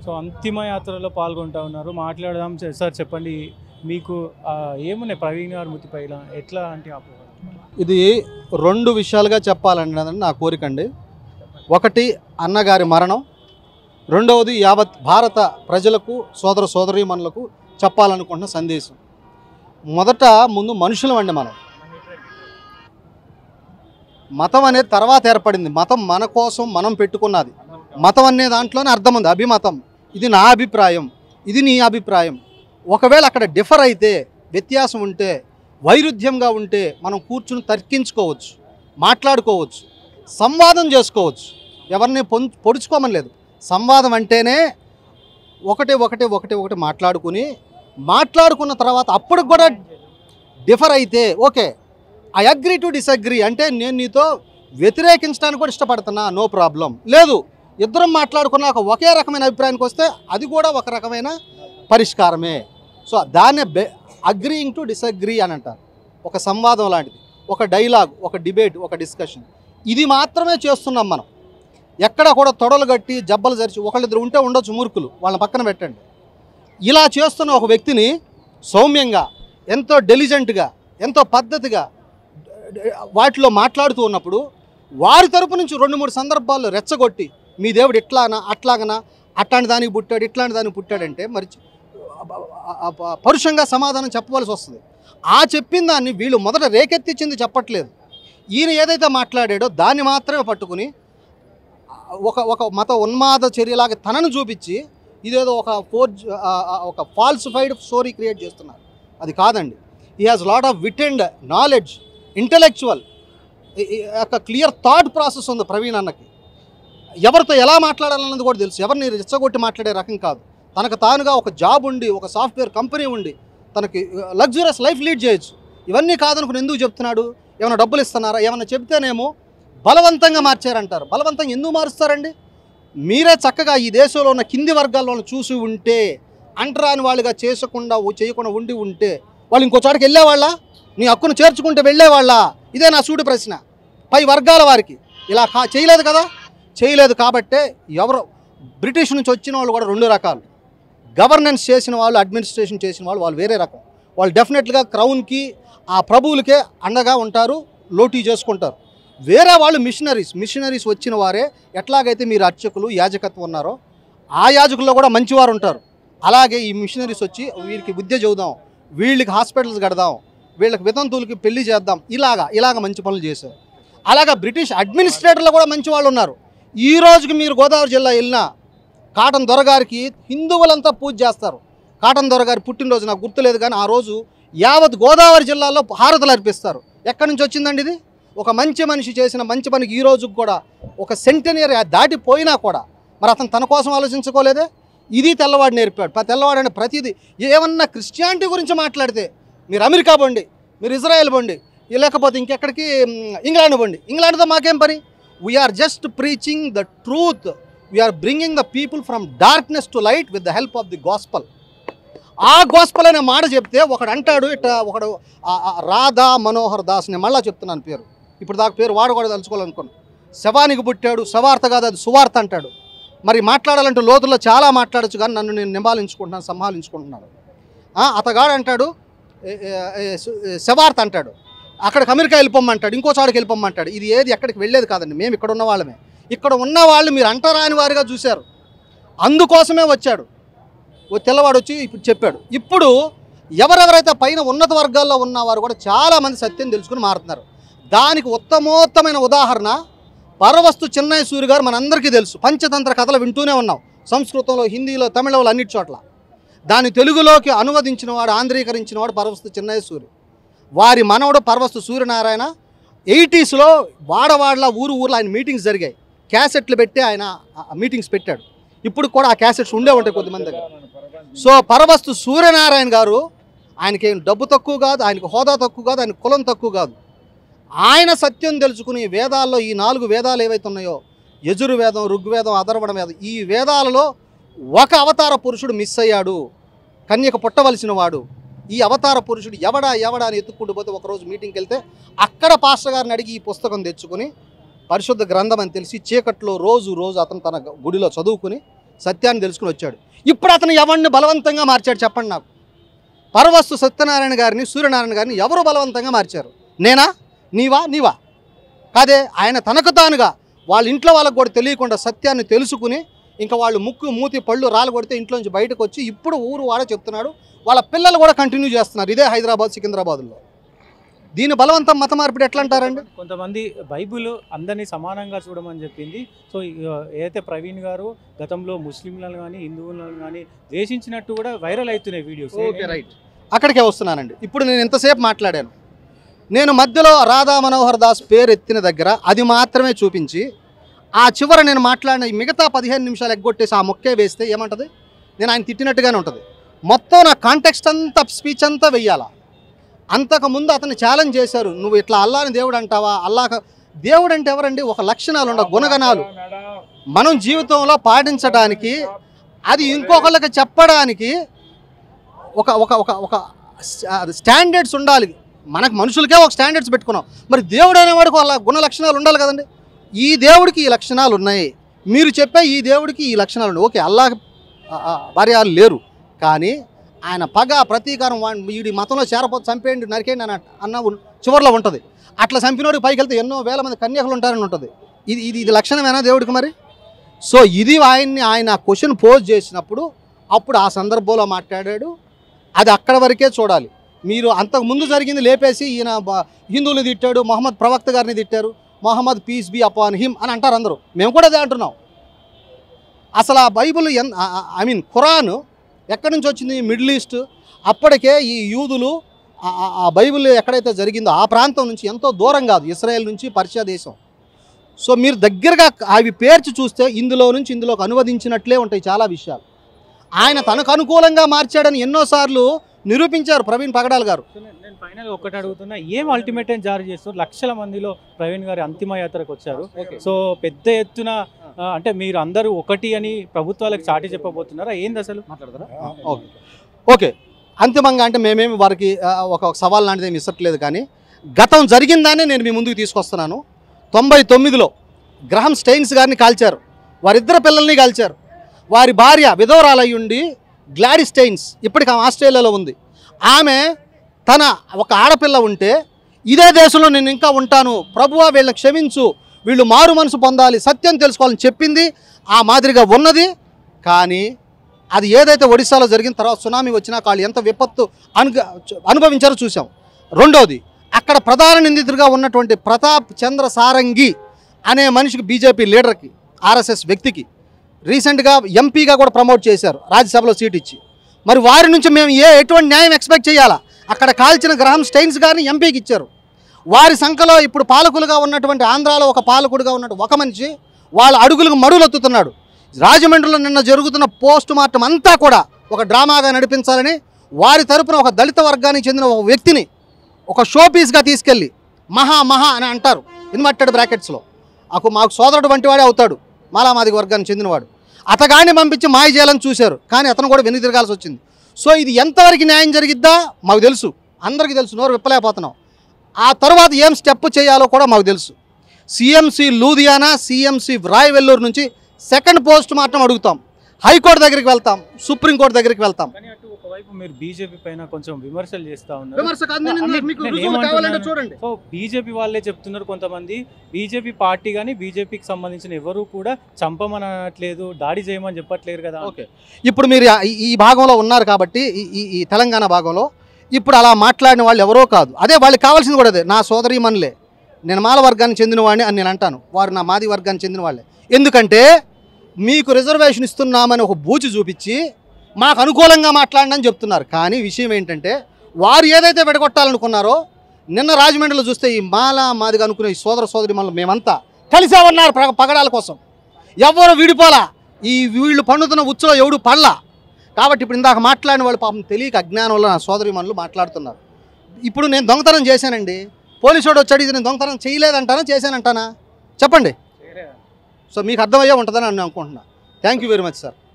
So అంతిమ యాత్రలో పాల్గొంటా ఉన్నారు. మాట్లాడదాం సార్. చెప్పండి, మీకు ఏమున్నాయి ప్రవీణ్ గారి మృతి పైన ఎట్లాంటి అపోహలు? ఇది రెండు విషయాలుగా చెప్పాలండి నా కోరిక అండి. ఒకటి అన్నగారి మరణం, రెండవది యావత్ భారత ప్రజలకు సోదర సోదరీమణులకు చెప్పాలనుకుంటున్న సందేశం. ముందు మనుషులం అండి. మతం అనేది తర్వాత ఏర్పడింది. మతం మన కోసం మనం పెట్టుకున్నది. మతం అనే దాంట్లోనే అర్థం ఉంది, అభిమతం. ఇది నా అభిప్రాయం, ఇది నీ అభిప్రాయం. ఒకవేళ అక్కడ డిఫర్ అయితే, వ్యత్యాసం ఉంటే, వైరుధ్యంగా ఉంటే మనం కూర్చుని తర్కించుకోవచ్చు, మాట్లాడుకోవచ్చు, సంవాదం చేసుకోవచ్చు. ఎవరిని పొడుచుకోమని లేదు. సంవాదం అంటేనే ఒకటి మాట్లాడుకున్న తర్వాత అప్పుడు కూడా డిఫర్ అయితే okay, I agree to disagree, అంటే నేను నీతో వ్యతిరేకించడానికి కూడా ఇష్టపడుతున్నా, నో ప్రాబ్లం. లేదు, ఇద్దరం మాట్లాడుకున్నాక ఒకే రకమైన అభిప్రాయానికి వస్తే అది కూడా ఒక రకమైన పరిష్కారమే. సో దాన్నే అగ్రీయింగ్ టు డిసగ్రీ అని అంటారు. ఒక సంవాదం లాంటిది, ఒక డైలాగ్, ఒక డిబేట్, ఒక డిస్కషన్. ఇది మాత్రమే చేస్తున్నాం మనం. ఎక్కడ కూడా తొడలు కట్టి జబ్బలు జరిచి ఒకళ్ళిద్దరు ఉంటే ఉండొచ్చు మూర్ఖులు, వాళ్ళని పక్కన పెట్టండి. ఇలా చేస్తున్న ఒక వ్యక్తిని సౌమ్యంగా, ఎంతో డెలిజెంట్గా, ఎంతో పద్ధతిగా వాటిలో మాట్లాడుతూ ఉన్నప్పుడు వారి తరపు నుంచి 2-3 సందర్భాల్లో రెచ్చగొట్టి మీ దేవుడు ఇట్లానా అట్లాగనా, అట్లాంటి దానికి పుట్టాడు ఇట్లాంటి దానికి పుట్టాడంటే మరి పరుషంగా సమాధానం చెప్పవలసి వస్తుంది. ఆ చెప్పిన దాన్ని వీళ్ళు మొదట రేకెత్తించింది చెప్పట్లేదు. ఈయన ఏదైతే మాట్లాడాడో దాన్ని మాత్రమే పట్టుకుని ఒక మత ఉన్మాద చర్యలాగా తనను చూపించి ఇదేదో ఒక ఫాల్సిఫైడ్ స్టోరీ క్రియేట్ చేస్తున్నారు. అది కాదండి. He has lot of wit and knowledge, intellectual, ఒక క్లియర్ థాట్ ప్రాసెస్ ఉంది ప్రవీణ్ అన్నకి. ఎవరితో ఎలా మాట్లాడాలన్నది కూడా తెలుసు. ఎవరిని రెచ్చగొట్టి మాట్లాడే రకం కాదు. తనకు తానుగా ఒక జాబ్ ఉండి, ఒక సాఫ్ట్వేర్ కంపెనీ ఉండి, తనకి లగ్జూరియస్ లైఫ్ లీడ్ చేయొచ్చు. ఇవన్నీ కాదనుకుని ఎందుకు చెప్తున్నాడు? ఏమైనా డబ్బులు ఇస్తున్నారా? ఏమైనా చెప్తేనేమో బలవంతంగా మార్చారంటారు. బలవంతంగా ఎందుకు మారుస్తారండి? మీరే చక్కగా ఈ దేశంలో ఉన్న కింది వర్గాల్లో చూసి ఉంటే, అంటరాని వాళ్ళుగా చేయకుండా ఉండి ఉంటే వాళ్ళు ఇంకో చోటకి వెళ్ళేవాళ్ళ? నీ హక్కును చేర్చుకుంటే వెళ్ళేవాళ్ళ? ఇదే నా సూటి ప్రశ్న. పై వర్గాల వారికి ఇలా చేయలేదు కదా. చేయలేదు కాబట్టే ఎవరు బ్రిటిష్ నుంచి వచ్చిన వాళ్ళు కూడా 2 రకాలు. గవర్నెన్స్ చేసిన వాళ్ళు, అడ్మినిస్ట్రేషన్ చేసిన వాళ్ళు వేరే రకం. వాళ్ళు డెఫినెట్గా క్రౌన్కి, ఆ ప్రభువులకే అండగా ఉంటారు, లోటీ చేసుకుంటారు. వేరే వాళ్ళు మిషనరీస్ వచ్చిన వారే. ఎట్లాగైతే మీరు అర్చకులు, యాజకత్వం ఉన్నారో ఆ యాజకుల్లో కూడా మంచివారు ఉంటారు. అలాగే ఈ మిషనరీస్ వచ్చి వీరికి విద్య చెబుదాం, వీళ్ళకి హాస్పిటల్స్ కడదాం, వీళ్ళకి వితంతువులకి పెళ్లి చేద్దాం, ఇలాగ మంచి పనులు చేశారు. అలాగా బ్రిటిష్ అడ్మినిస్ట్రేటర్లు కూడా మంచి వాళ్ళు ఉన్నారు. ఈ రోజుకి మీరు గోదావరి జిల్లా వెళ్ళినా కాటన్ దొరగారికి హిందువులంతా పూజ చేస్తారు. కాటన్ దొరగారి పుట్టినరోజు నాకు గుర్తులేదు, కానీ ఆ రోజు యావత్ గోదావరి జిల్లాలో హారతులు అర్పిస్తారు. ఎక్కడి నుంచి వచ్చిందండి ఇది? ఒక మంచి మనిషి చేసిన మంచి పనికి ఈ రోజుకి కూడా ఒక సెంటెనియర్ దాటిపోయినా కూడా మరి అతను తన కోసం ఆలోచించుకోలేదే. ఇది తెల్లవాడు నేర్పాడు. తెల్లవాడు అంటే ప్రతిదీ. ఏమన్నా క్రిస్టియానిటీ గురించి మాట్లాడితే మీరు అమెరికా పోండి, మీరు ఇజ్రాయెల్ పోండి, లేకపోతే ఇంకెక్కడికి ఇంగ్లాండ్ పోండి. ఇంగ్లాండ్తో మాకేం పని? We're just preaching the truth. We're bringing the people from darkness to light with the help of the gospel. ఆ గాస్పల్ అనే మాట చెప్తే ఒకడు అంటాడు, ఒకడు రాధా మనోహర్ దాస్, నేను మళ్ళీ చెప్తున్నాను పేరు, ఇప్పుడు దాకా పేరు వాడు తలుచుకోవాలనుకున్నాను. శవానికి పుట్టాడు, శవార్త కాదు అది సువార్త అంటాడు. మరి మాట్లాడాలంటే లోతుల్లో చాలా మాట్లాడచ్చు, కానీ నన్ను నేను సంభాలించుకుంటున్నాను. అతగాడు అంటాడు శవార్త అంటాడు, అక్కడికి అమెరికా వెళ్ళిపోమ్మంటాడు, ఇంకో చోటుకి వెళ్ళిపోమ్మంటాడు. ఇది ఏది ఎక్కడికి వెళ్ళేది కాదండి. మేము ఇక్కడ ఉన్న వాళ్ళమే. ఇక్కడ ఉన్న వాళ్ళు మీరు అంటరాని వారిగా చూశారు, అందుకోసమే వచ్చాడు. తెల్లవాడు వచ్చి ఇప్పుడు చెప్పాడు. ఇప్పుడు ఎవరెవరైతే పైన ఉన్నత వర్గాల్లో ఉన్నవారు కూడా చాలామంది సత్యం తెలుసుకుని మారుతున్నారు. దానికి ఉత్తమోత్తమైన ఉదాహరణ పరవస్తు చిన్నయ్య సూరి గారు. మనందరికీ తెలుసు, పంచతంత్ర కథలు వింటూనే ఉన్నాం, సంస్కృతంలో, హిందీలో, తమిళంలో, అన్నిటి చోట్ల. దాన్ని తెలుగులోకి అనువదించినవాడు, ఆంధ్రీకరించినవాడు పరవస్తు చిన్నయ్య సూరి. వారి మనవడు పరవస్తు సూర్యనారాయణ. 80s వాడవాడలా ఊర్లో ఆయన మీటింగ్స్ జరిగాయి. క్యాసెట్లు పెట్టి ఆయన మీటింగ్స్ పెట్టాడు. ఇప్పుడు కూడా ఆ క్యాసెట్స్ ఉండే ఉంటాయి కొద్దిమంది దగ్గర. సో పరవస్తు సూర్యనారాయణ గారు, ఆయనకేం డబ్బు తక్కువ కాదు, ఆయనకు హోదా తక్కువ కాదు, ఆయన కులం తక్కువ కాదు. ఆయన సత్యం తెలుసుకుని వేదాల్లో ఈ 4 వేదాలు ఏవైతే ఉన్నాయో, యజుర్వేదం, ఋగ్వేదం, అథర్వణ వేదం, ఈ వేదాలలో ఒక అవతార పురుషుడు మిస్ అయ్యాడు, కన్యక పుట్టవలసిన వాడు. ఈ అవతార పురుషుడు ఎవడా అని ఎత్తుక్కుంటూ పోతే ఒకరోజు మీటింగ్కి వెళ్తే అక్కడ పాస్టర్ గారిని అడిగి ఈ పుస్తకం తెచ్చుకుని పరిశుద్ధ గ్రంథం అని తెలిసి చీకట్లో రోజు అతను తన గుడిలో చదువుకుని సత్యాన్ని తెలుసుకుని వచ్చాడు. ఇప్పుడు అతను ఎవరిని బలవంతంగా మార్చాడు చెప్పండి నాకు? పరవస్తు సత్యనారాయణ గారిని, సూర్యనారాయణ గారిని ఎవరు బలవంతంగా మార్చారు? నేనా? నీవా? కాదే. ఆయన తనకు తానుగా వాళ్ళ ఇంట్లో వాళ్ళకు కూడా తెలియకుండా సత్యాన్ని తెలుసుకుని ఇంకా వాళ్ళు ముక్కు మూతి పళ్ళు రాళ్ళు కొడితే ఇంట్లో నుంచి బయటకు వచ్చి ఇప్పుడు ఊరు వాడ చెప్తున్నాడు. వాళ్ళ పిల్లలు కూడా కంటిన్యూ చేస్తున్నారు ఇదే హైదరాబాద్, సికింద్రాబాద్లో. దీని బలవంతం మత మార్పిడి ఎట్లా అంటారండి? కొంతమంది బైబిల్ అందరినీ సమానంగా చూడమని చెప్పింది. సో ఏదైతే ప్రవీణ్ గారు గతంలో ముస్లింలను కానీ హిందువులను కానీ ద్వేషించినట్టు కూడా వైరల్ అవుతున్నాయి వీడియోస్. Okay, right. అక్కడికే వస్తున్నానండి. ఇప్పుడు నేను ఎంతసేపు మాట్లాడాను, నేను మధ్యలో రాధా మనోహర్ దాస్ పేరు ఎత్తిన దగ్గర అది మాత్రమే చూపించి ఆ చివర నేను మాట్లాడిన మిగతా 15 నిమిషాలు ఎగ్గొట్టేసి ఆ మొక్కే వేస్తే ఏమంటుంది? నేను ఆయన తిట్టినట్టుగానే ఉంటుంది. మొత్తం నా కాంటెక్స్ట్ అంతా, స్పీచ్ అంతా వెయ్యాలా. అంతకుముందు అతన్ని ఛాలెంజ్ చేశారు, నువ్వు ఇట్లా అల్లాని దేవుడు అంటావా? దేవుడు అంటే ఎవరండి? ఒక లక్షణాలు ఉండ గుణగణాలు మనం జీవితంలో పాటించడానికి, అది ఇంకొకళ్ళకి చెప్పడానికి ఒక ఒక ఒక ఒక స్టాండర్డ్స్ ఉండాలి. మనకు మనుషులకే ఒక స్టాండర్డ్స్ పెట్టుకున్నాం, మరి దేవుడు అనేవాడికి వాళ్ళ గుణ లక్షణాలు ఉండాలి కదండి. ఈ దేవుడికి ఈ లక్షణాలు ఉన్నాయి, మీరు చెప్పే ఈ దేవుడికి ఈ లక్షణాలు ఉన్నాయి. ఓకే, అల్లాహ్ భార్యలు లేరు, కానీ ఆయన పగ ప్రతీకారం వీడి మతంలో చేరపోతే చంపేయండి, నరికేయండి అన్న చివరిలో ఉంటుంది. అట్లా చంపినోడికి పైకి వెళ్తే ఎన్నో వేల మంది కన్యకలు ఉంటారని ఉంటుంది. ఇది లక్షణమేనా దేవుడికి మరి? సో ఇది ఆయన క్వశ్చన్ పోజ్ చేసినప్పుడు అప్పుడు ఆ సందర్భంలో మాట్లాడాడు. అది అక్కడ వరకే చూడాలి. మీరు అంతకుముందు జరిగింది లేపేసి ఈయన హిందువులు తిట్టాడు, మొహమ్మద్ ప్రవక్త గారిని తిట్టారు, Muhammad peace be upon him అని అంటారు అందరూ. మేము కూడా అదే అంటున్నాం. అసలు ఆ బైబిల్ ఖురాన్ ఎక్కడి నుంచి వచ్చింది? Middle east. అప్పటికే ఈ యూదులు ఆ బైబిల్ ఎక్కడైతే జరిగిందో ఆ ప్రాంతం నుంచి ఎంతో దూరం కాదు, ఇస్రాయేల్ నుంచి పర్షియా దేశం. సో మీరు దగ్గరగా అవి పేర్చి చూస్తే ఇందులో నుంచి ఇందులోకి అనువదించినట్లే ఉంటాయి చాలా విషయాలు. ఆయన తనకు అనుకూలంగా మార్చాడని ఎన్నోసార్లు నిరూపించారు ప్రవీణ్ పగడాల్ గారు. నేను ఫైనల్ ఒకటి అడుగుతున్నా, ఏం అల్టిమేటం జారీ చేస్తారు? లక్షల మందిలో ప్రవీణ్ గారి అంతిమ యాత్రకు వచ్చారు. సో పెద్ద ఎత్తున అంటే మీరు అందరూ ఒకటి అని ప్రభుత్వాలకు చాటి చెప్పబోతున్నారా? ఏంది అసలు? మాట్లాడతారా? ఓకే, అంతిమంగా అంటే మేమేమి వారికి ఒక సవాల్ లాంటిది ఏమి ఇస్తట్లేదు, కానీ గతం జరిగిందానే నేను మీ ముందుకు తీసుకొస్తున్నాను. 99లో గ్రహం స్టెయిన్స్ గారిని కాల్చారు, వారిద్దరు పిల్లల్ని కాల్చారు. వారి భార్య విధవరాలయ్యుండి గ్లాడీ స్టెయిన్స్ ఇప్పటికి ఆమె ఆస్ట్రేలియాలో ఉంది. ఆమె తన ఒక ఆడపిల్ల ఉంటే ఇదే దేశంలో నేను ఇంకా ఉంటాను, ప్రభువా వీళ్ళని క్షమించు, వీళ్ళు మారు మనసు పొందాలి, సత్యం తెలుసుకోవాలని చెప్పింది. ఆ మాదిరిగా ఉన్నది. కానీ అది ఏదైతే ఒడిశాలో జరిగిన తర్వాత సునామీ వచ్చినా వాళ్ళు ఎంత విపత్తు అనుభవించారో చూసాం. రెండోది, అక్కడ ప్రధాన నిందితుడిగా ఉన్నటువంటి ప్రతాప్ చంద్ర సారంగి అనే మనిషికి, బీజేపీ లీడర్కి, ఆర్ఎస్ఎస్ వ్యక్తికి రీసెంట్గా ఎంపీగా కూడా ప్రమోట్ చేశారు, రాజ్యసభలో సీట్ ఇచ్చి. మరి వారి నుంచి మేము ఎటువంటి న్యాయం ఎక్స్పెక్ట్ చేయాలా? అక్కడ కాల్చిన గ్రహం స్టెయిన్స్ గారిని ఎంపీకి ఇచ్చారు. వారి సంఖలో ఇప్పుడు పాలకులుగా ఉన్నటువంటి ఆంధ్రాలో ఒక పాలకుడుగా ఉన్నట్టు ఒక మనిషి వాళ్ళ అడుగులకు మడులొత్తుతున్నాడు. రాజమండ్రిలో నిన్న జరుగుతున్న పోస్ట్ మార్టం అంతా కూడా ఒక డ్రామాగా నడిపించాలని వారి తరపున ఒక దళిత వర్గానికి చెందిన ఒక వ్యక్తిని ఒక షో పీస్గా తీసుకెళ్ళి మహా అని అంటారు ఇన్వర్టెడ్ బ్రాకెట్స్లో. మాకు సోదరుడు వంటి వాడే అవుతాడు, మాలామాదిగ వర్గానికి చెందినవాడు. అతగాన్ని పంపించి మాయ చేయాలని చూశారు, కానీ అతను కూడా వెనుక తిరగాల్సి వచ్చింది. సో ఇది ఎంతవరకు న్యాయం జరిగిద్దా మాకు తెలుసు, అందరికీ తెలుసు, నోరు విప్పలేకపోతున్నాం. ఆ తర్వాత ఏం స్టెప్ చేయాలో కూడా మాకు తెలుసు. సిఎంసి లూధియానా, సిఎంసి రాయవెల్లూరు నుంచి సెకండ్ పోస్ట్ మార్టం అడుగుతాం, హైకోర్టు దగ్గరికి వెళ్తాం, సుప్రీంకోర్టు దగ్గరికి వెళ్తాం. ఒకవైపు మీరు బీజేపీ పైన కొంచెం విమర్శలు చేస్తూ ఉన్నారు. చూడండి, సో బీజేపీ వాళ్ళే చెప్తున్నారు కొంతమంది, బీజేపీ పార్టీ కానీ బీజేపీకి సంబంధించిన ఎవరు కూడా చంపమనట్లేదు, దాడి చేయమని చెప్పట్లేరు కదా. ఓకే, ఇప్పుడు మీరు ఈ భాగంలో ఉన్నారు కాబట్టి, ఈ తెలంగాణ భాగంలో ఇప్పుడు అలా మాట్లాడిన వాళ్ళు ఎవరో కాదు. అదే వాళ్ళకి కావాల్సింది కూడా అదే, నా సోదరీమణులే, నేను మాల వర్గానికి చెందినవాడిని అని నేను అంటాను, వారు నా మాది వర్గానికి చెందిన వాళ్ళే. ఎందుకంటే మీకు రిజర్వేషన్ ఇస్తున్నామని ఒక బూచి చూపించి మాకు అనుకూలంగా మాట్లాడని చెప్తున్నారు. కానీ విషయం ఏంటంటే వారు ఏదైతే విడగొట్టాలనుకున్నారో, నిన్న రాజమండ్రిలో చూస్తే ఈ మాదిగా అనుకునే ఈ సోదరి మనలు మేమంతా కలిసే ఉన్నారు పగడాల కోసం. ఎవరు విడిపోలా, వీళ్ళు పండుతున్న ఉచ్చులో ఎవడు పడలా. కాబట్టి ఇప్పుడు ఇందాక మాట్లాడిన వాళ్ళు పాపం తెలియక అజ్ఞానం వల్ల నా సోదరిమణులు మాట్లాడుతున్నారు. ఇప్పుడు నేను దొంగతనం చేశానండి, పోలీసు వాడు వచ్చాడు, ఇది నేను దొంగతనం చేయలేదంటానా చేశానంటానా చెప్పండి. సో మీకు అర్థమయ్యే ఉంటుందని నేను అనుకుంటున్నా. Thank you very much sir.